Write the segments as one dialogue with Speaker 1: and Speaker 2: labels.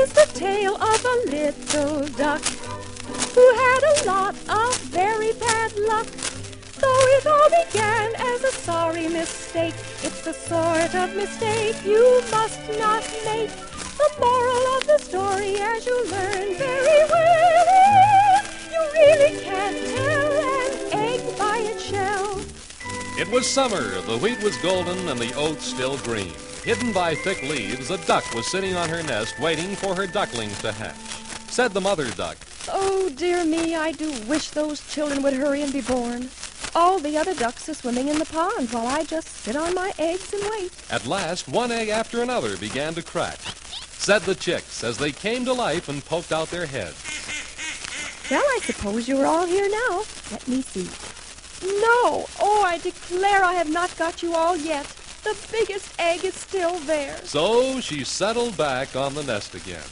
Speaker 1: is the tale of a little duck who had a lot of very bad luck. Though it all began as a sorry mistake, it's the sort of mistake you must not make. The moral of the story, as you learn very well, is you really can't tell an egg by its shell.
Speaker 2: It was summer, the wheat was golden and the oats still green. Hidden by thick leaves, a duck was sitting on her nest waiting for her ducklings to hatch. Said the mother duck,
Speaker 1: "Oh, dear me, I do wish those children would hurry and be born. All the other ducks are swimming in the pond while I just sit on my eggs and wait."
Speaker 2: At last, one egg after another began to crack. Said the chicks as they came to life and poked out their heads,
Speaker 1: "Well, I suppose you're all here now. Let me see. No! Oh, I declare I have not got you all yet. The biggest egg is still there."
Speaker 2: So she settled back on the nest again.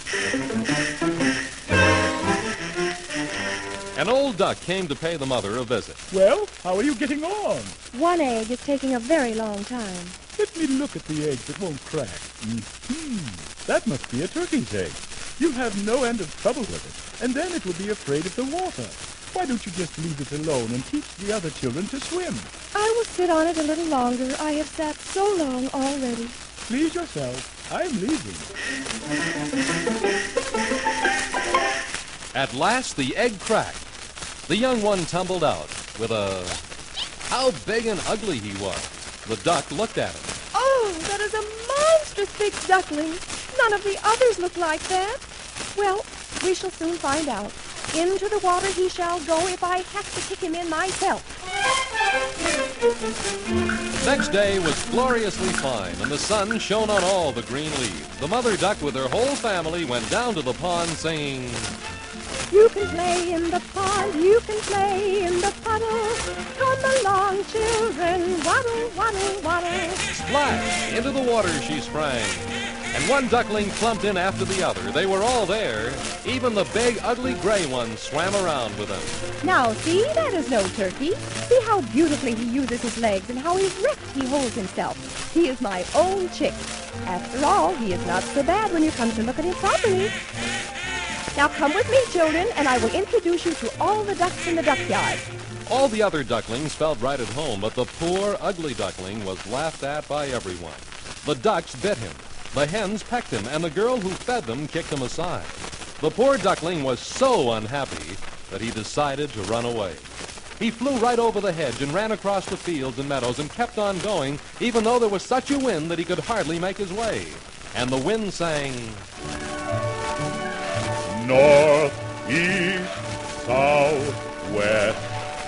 Speaker 2: An old duck came to pay the mother a visit.
Speaker 3: "Well, how are you getting on?"
Speaker 1: One egg is taking a very long time.
Speaker 3: "Let me look at the eggs that won't crack. That must be a turkey's egg. You'll have no end of trouble with it, and then it will be afraid of the water. Why don't you just leave it alone and teach the other children to swim?"
Speaker 1: I will sit on it a little longer. I have sat so long already.
Speaker 3: "Please yourself. I'm leaving."
Speaker 2: At last, the egg cracked. The young one tumbled out with a... How big and ugly he was. The duck looked at him.
Speaker 1: Oh, that is a monstrous big duckling. None of the others look like that. Well, we shall soon find out. Into the water he shall go if I have to kick him in myself.
Speaker 2: Next day was gloriously fine, and the sun shone on all the green leaves. The mother duck with her whole family went down to the pond singing,
Speaker 1: "You can play in the pond, you can play in the puddle. Come along, children, waddle, waddle, waddle."
Speaker 2: Splash! Into the water she sprang. And one duckling plumped in after the other. They were all there. Even the big, ugly gray one swam around with them.
Speaker 1: Now, see, that is no turkey. See how beautifully he uses his legs and how erect he holds himself. He is my own chick. After all, he is not so bad when you come to look at him properly. Now come with me, children, and I will introduce you to all the ducks in the duckyard.
Speaker 2: All the other ducklings felt right at home, but the poor, ugly duckling was laughed at by everyone. The ducks bit him. The hens pecked him, and the girl who fed them kicked him aside. The poor duckling was so unhappy that he decided to run away. He flew right over the hedge and ran across the fields and meadows and kept on going, even though there was such a wind that he could hardly make his way. And the wind sang,
Speaker 3: "North, east, south, west.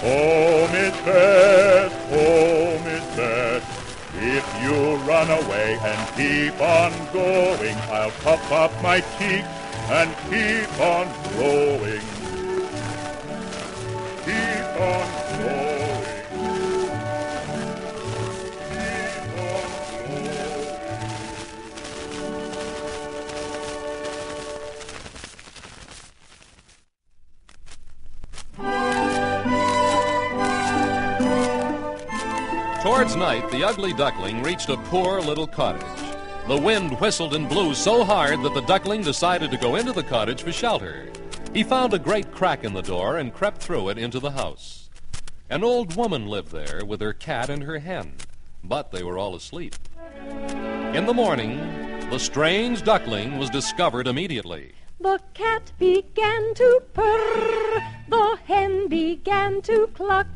Speaker 3: Home is best, home is best. If you run away and keep on going, I'll puff up my cheeks and keep on growing. Keep on growing. Keep on growing."
Speaker 2: Towards night, the ugly duckling reached a poor little cottage. The wind whistled and blew so hard that the duckling decided to go into the cottage for shelter. He found a great crack in the door and crept through it into the house. An old woman lived there with her cat and her hen, but they were all asleep. In the morning, the strange duckling was discovered immediately.
Speaker 1: The cat began to purr, the hen began to cluck.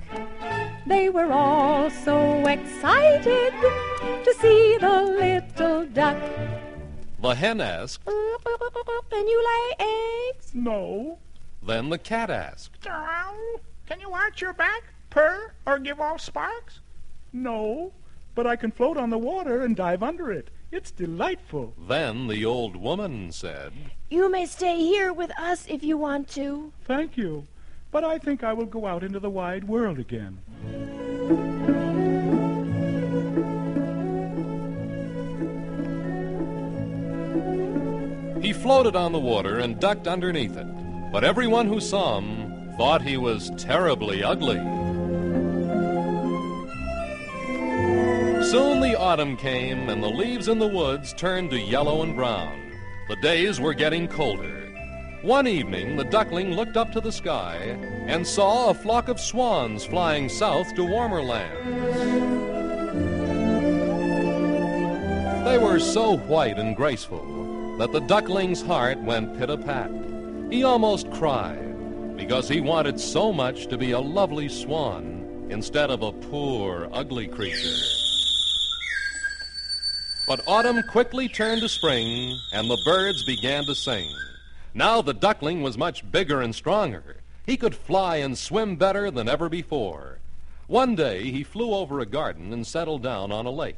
Speaker 1: They were all so excited to see the little duck.
Speaker 2: The hen asked,
Speaker 1: "Can you lay eggs?"
Speaker 3: "No."
Speaker 2: Then the cat asked,
Speaker 4: "Can you arch your back, purr, or give off sparks?"
Speaker 3: "No, but I can float on the water and dive under it. It's delightful."
Speaker 2: Then the old woman said,
Speaker 1: "You may stay here with us if you want to."
Speaker 3: "Thank you, but I think I will go out into the wide world again."
Speaker 2: He floated on the water and ducked underneath it, but everyone who saw him thought he was terribly ugly. Soon the autumn came, and the leaves in the woods turned to yellow and brown. The days were getting colder. One evening, the duckling looked up to the sky and saw a flock of swans flying south to warmer lands. They were so white and graceful that the duckling's heart went pit-a-pat. He almost cried because he wanted so much to be a lovely swan instead of a poor, ugly creature. But autumn quickly turned to spring, and the birds began to sing. Now the duckling was much bigger and stronger. He could fly and swim better than ever before. One day he flew over a garden and settled down on a lake.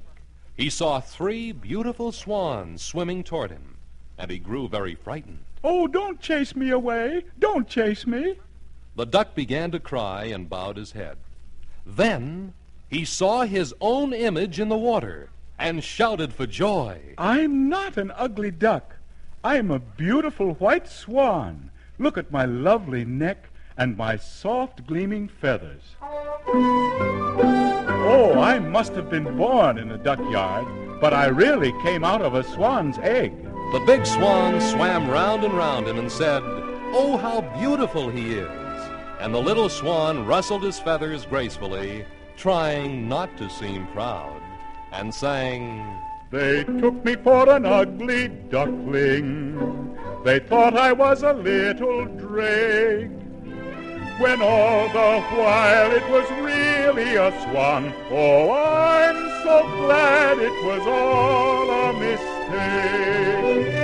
Speaker 2: He saw 3 beautiful swans swimming toward him, and he grew very frightened.
Speaker 3: Oh, don't chase me away. Don't chase me.
Speaker 2: The duck began to cry and bowed his head. Then he saw his own image in the water and shouted for joy.
Speaker 3: I'm not an ugly duck. I'm a beautiful white swan. Look at my lovely neck and my soft gleaming feathers. Oh, I must have been born in a duck yard, but I really came out of a swan's egg.
Speaker 2: The big swan swam round and round him and said, "Oh, how beautiful he is." And the little swan rustled his feathers gracefully, trying not to seem proud, and sang,
Speaker 3: They took me for an ugly duckling. They thought I was a little drake, when all the while it was really a swan. Oh, I'm so glad it was all a mistake.